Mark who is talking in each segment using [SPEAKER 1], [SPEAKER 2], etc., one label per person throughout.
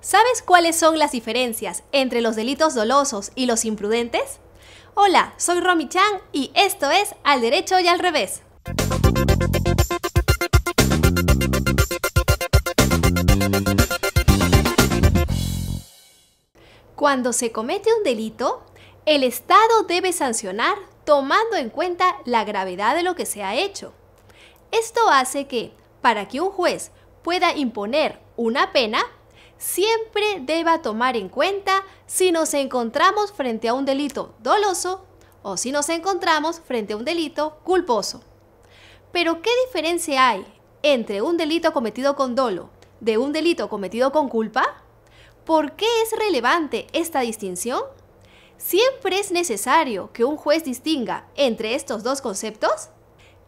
[SPEAKER 1] ¿Sabes cuáles son las diferencias entre los delitos dolosos y los imprudentes? Hola, soy Romy Chan y esto es Al Derecho y al Revés. Cuando se comete un delito, el Estado debe sancionar tomando en cuenta la gravedad de lo que se ha hecho. Esto hace que, para que un juez pueda imponer una pena, siempre deba tomar en cuenta si nos encontramos frente a un delito doloso o si nos encontramos frente a un delito culposo. Pero, ¿qué diferencia hay entre un delito cometido con dolo de un delito cometido con culpa? ¿Por qué es relevante esta distinción? ¿Siempre es necesario que un juez distinga entre estos dos conceptos?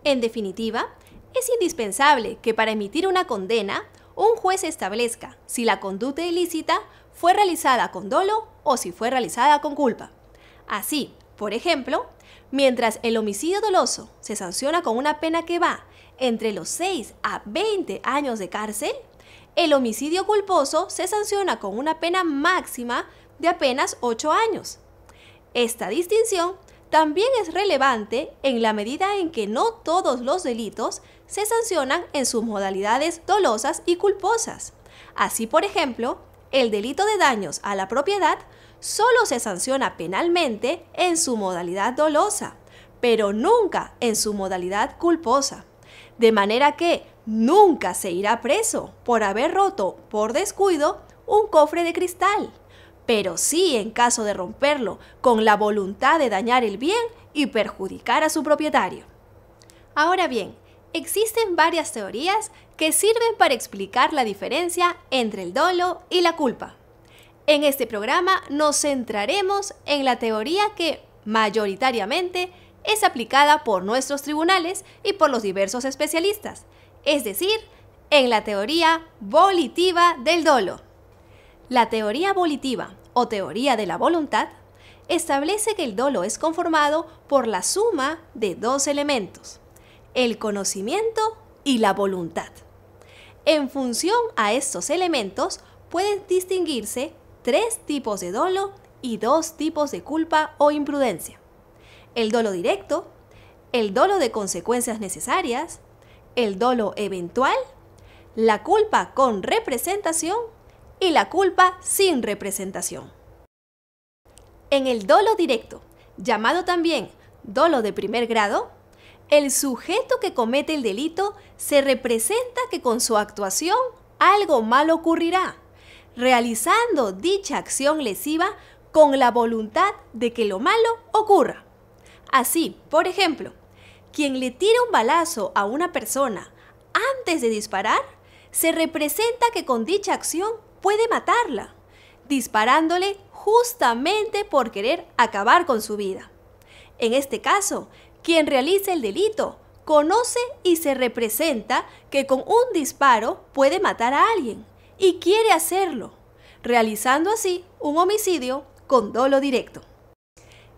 [SPEAKER 1] En definitiva, es indispensable que para emitir una condena, un juez establezca si la conducta ilícita fue realizada con dolo o si fue realizada con culpa. Así, por ejemplo, mientras el homicidio doloso se sanciona con una pena que va entre los 6 a 20 años de cárcel, el homicidio culposo se sanciona con una pena máxima de apenas 8 años. Esta distinción también es relevante en la medida en que no todos los delitos se sancionan en sus modalidades dolosas y culposas. Así, por ejemplo, el delito de daños a la propiedad solo se sanciona penalmente en su modalidad dolosa, pero nunca en su modalidad culposa. De manera que nunca se irá preso por haber roto por descuido un cofre de cristal, pero sí en caso de romperlo con la voluntad de dañar el bien y perjudicar a su propietario. Ahora bien, existen varias teorías que sirven para explicar la diferencia entre el dolo y la culpa. En este programa nos centraremos en la teoría que mayoritariamente es aplicada por nuestros tribunales y por los diversos especialistas, es decir, en la teoría volitiva del dolo. La teoría volitiva o teoría de la voluntad establece que el dolo es conformado por la suma de dos elementos, el conocimiento y la voluntad. En función a estos elementos pueden distinguirse 3 tipos de dolo y 2 tipos de culpa o imprudencia: el dolo directo, el dolo de consecuencias necesarias, el dolo eventual, la culpa con representación y la culpa sin representación. En el dolo directo, llamado también dolo de primer grado, el sujeto que comete el delito se representa que con su actuación algo malo ocurrirá, realizando dicha acción lesiva con la voluntad de que lo malo ocurra. Así, por ejemplo, quien le tira un balazo a una persona antes de disparar, se representa que con dicha acción puede matarla, disparándole justamente por querer acabar con su vida. En este caso, quien realiza el delito conoce y se representa que con un disparo puede matar a alguien y quiere hacerlo, realizando así un homicidio con dolo directo.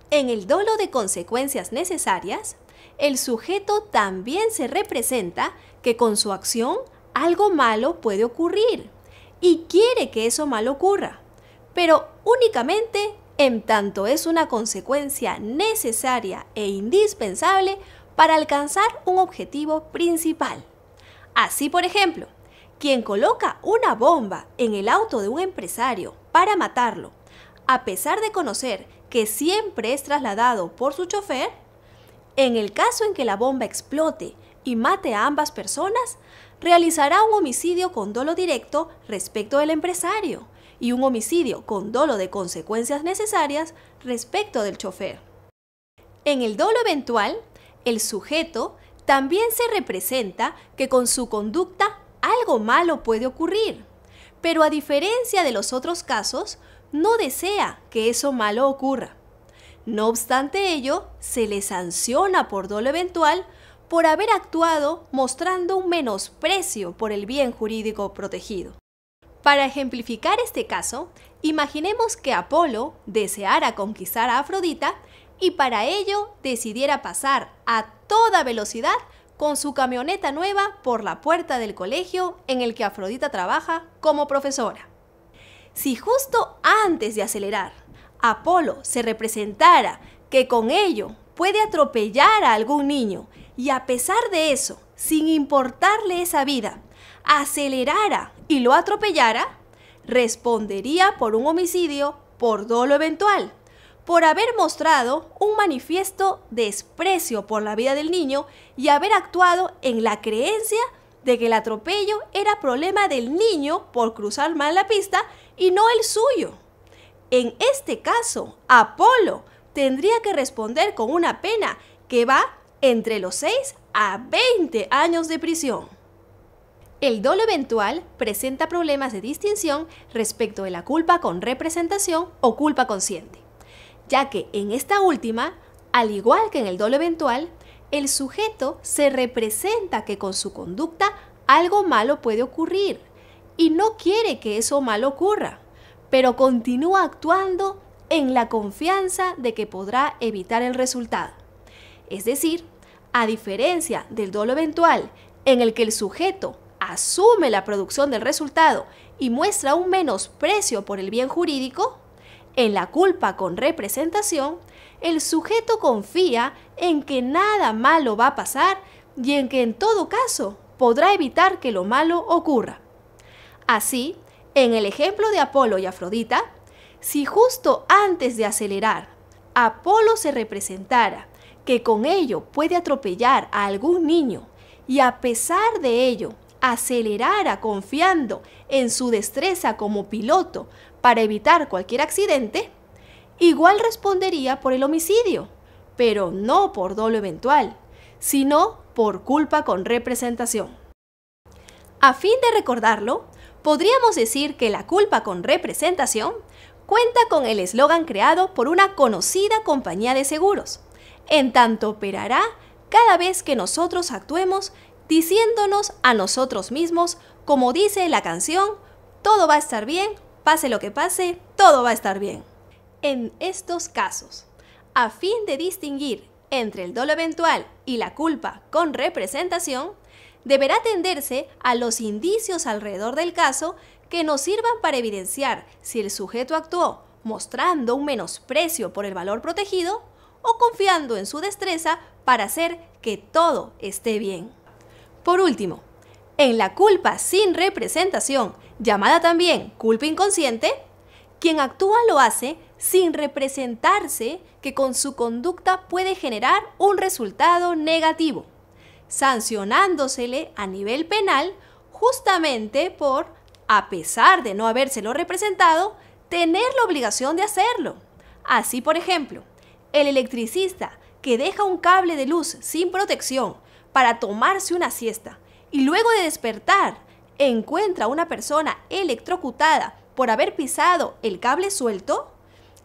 [SPEAKER 1] En el dolo de consecuencias necesarias, el sujeto también se representa que con su acción algo malo puede ocurrir y quiere que eso malo ocurra, pero únicamente en tanto es una consecuencia necesaria e indispensable para alcanzar un objetivo principal. Así, por ejemplo, quien coloca una bomba en el auto de un empresario para matarlo, a pesar de conocer que siempre es trasladado por su chofer, en el caso en que la bomba explote y mate a ambas personas, realizará un homicidio con dolo directo respecto del empresario y un homicidio con dolo de consecuencias necesarias respecto del chofer. En el dolo eventual, el sujeto también se representa que con su conducta algo malo puede ocurrir, pero a diferencia de los otros casos, no desea que eso malo ocurra. No obstante ello, se le sanciona por dolo eventual por haber actuado mostrando un menosprecio por el bien jurídico protegido. Para ejemplificar este caso, imaginemos que Apolo deseara conquistar a Afrodita y para ello decidiera pasar a toda velocidad con su camioneta nueva por la puerta del colegio en el que Afrodita trabaja como profesora. Si justo antes de acelerar, Apolo se representara que con ello puede atropellar a algún niño y a pesar de eso, sin importarle esa vida, acelerara y lo atropellara, respondería por un homicidio por dolo eventual, por haber mostrado un manifiesto desprecio por la vida del niño y haber actuado en la creencia de que el atropello era problema del niño por cruzar mal la pista y no el suyo. En este caso, Apolo tendría que responder con una pena que va entre los 6 a 20 años de prisión. El dolo eventual presenta problemas de distinción respecto de la culpa con representación o culpa consciente, ya que en esta última, al igual que en el dolo eventual, el sujeto se representa que con su conducta algo malo puede ocurrir y no quiere que eso malo ocurra, pero continúa actuando en la confianza de que podrá evitar el resultado. Es decir, a diferencia del dolo eventual, en el que el sujeto asume la producción del resultado y muestra un menosprecio por el bien jurídico, en la culpa con representación, el sujeto confía en que nada malo va a pasar y en que en todo caso podrá evitar que lo malo ocurra. Así, en el ejemplo de Apolo y Afrodita, si justo antes de acelerar, Apolo se representara que con ello puede atropellar a algún niño y a pesar de ello acelerara confiando en su destreza como piloto para evitar cualquier accidente, igual respondería por el homicidio, pero no por dolo eventual, sino por culpa con representación. A fin de recordarlo, podríamos decir que la culpa con representación cuenta con el eslogan creado por una conocida compañía de seguros, en tanto operará cada vez que nosotros actuemos diciéndonos a nosotros mismos, como dice la canción, todo va a estar bien, pase lo que pase, todo va a estar bien. En estos casos, a fin de distinguir entre el dolo eventual y la culpa con representación, deberá atenderse a los indicios alrededor del caso que nos sirvan para evidenciar si el sujeto actuó mostrando un menosprecio por el valor protegido o confiando en su destreza para hacer que todo esté bien. Por último, en la culpa sin representación, llamada también culpa inconsciente, quien actúa lo hace sin representarse que con su conducta puede generar un resultado negativo, sancionándosele a nivel penal justamente por, a pesar de no habérselo representado, tener la obligación de hacerlo. Así, por ejemplo, el electricista que deja un cable de luz sin protección para tomarse una siesta y luego de despertar encuentra a una persona electrocutada por haber pisado el cable suelto,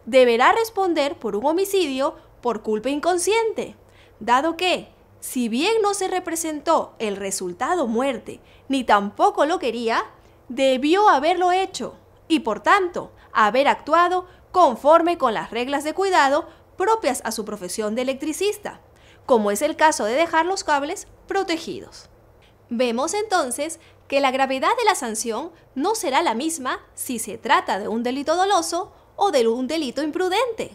[SPEAKER 1] deberá responder por un homicidio por culpa inconsciente, dado que, si bien no se representó el resultado muerte, ni tampoco lo quería, debió haberlo hecho y por tanto haber actuado conforme con las reglas de cuidado propias a su profesión de electricista, como es el caso de dejar los cables protegidos. Vemos entonces que la gravedad de la sanción no será la misma si se trata de un delito doloso o de un delito imprudente,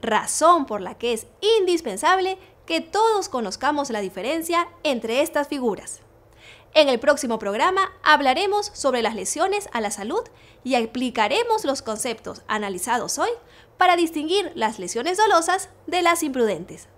[SPEAKER 1] razón por la que es indispensable que todos conozcamos la diferencia entre estas figuras. En el próximo programa hablaremos sobre las lesiones a la salud y aplicaremos los conceptos analizados hoy para distinguir las lesiones dolosas de las imprudentes.